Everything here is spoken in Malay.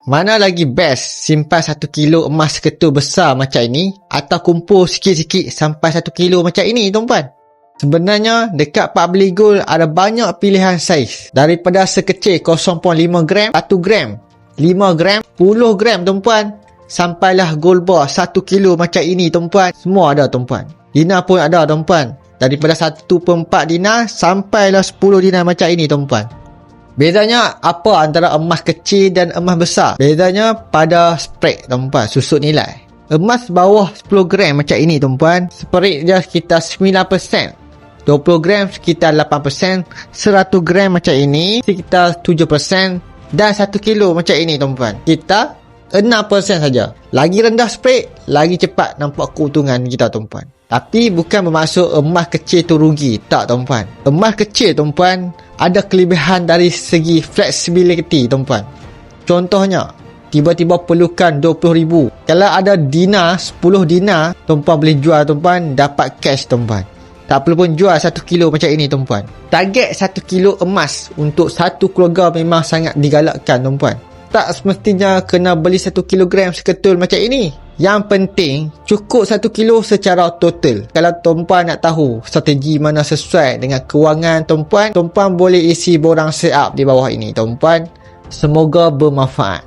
Mana lagi best, simpan 1 kilo emas ketul besar macam ini atau kumpul sikit-sikit sampai 1 kilo macam ini tuan-puan? Sebenarnya dekat Public Gold ada banyak pilihan saiz, daripada sekecil 0.5 gram, 1 gram, 5 gram, 10 gram tuan-puan, sampailah gold bar 1 kilo macam ini tuan-puan. Semua ada tuan-puan. Dinar pun ada tuan-puan, daripada 1.4 dinar sampailah 10 dinar macam ini tuan-puan. Bezanya apa antara emas kecil dan emas besar? Bezanya pada spread tuan-puan, susut nilai. Emas bawah 10 gram macam ini tuan-puan, spread dia sekitar 9%. 20 gram sekitar 8%, 100 gram macam ini sekitar 7%, dan 1 kilo macam ini tuan-puan, kita 6% saja. Lagi rendah spread, lagi cepat nampak keuntungan kita tuan-puan. Tapi bukan bermaksud emas kecil tu rugi, tak tuan-puan. Emas kecil tuan-puan ada kelebihan dari segi flexibility tuan-puan. Contohnya, tiba-tiba perlukan 20,000. Kalau ada dinar, 10 dinar, tuan-puan boleh jual tuan-puan, dapat cash tuan-puan. Tak perlu pun jual 1 kilo macam ini tuan-puan. Target 1 kilo emas untuk satu keluarga memang sangat digalakkan tuan-puan. Tak semestinya kena beli 1 kilogram seketul macam ini. Yang penting cukup 1 kilo secara total. Kalau tuan-puan nak tahu strategi mana sesuai dengan kewangan tuan-puan, tuan-puan boleh isi borang setup di bawah ini tuan-puan. Semoga bermanfaat.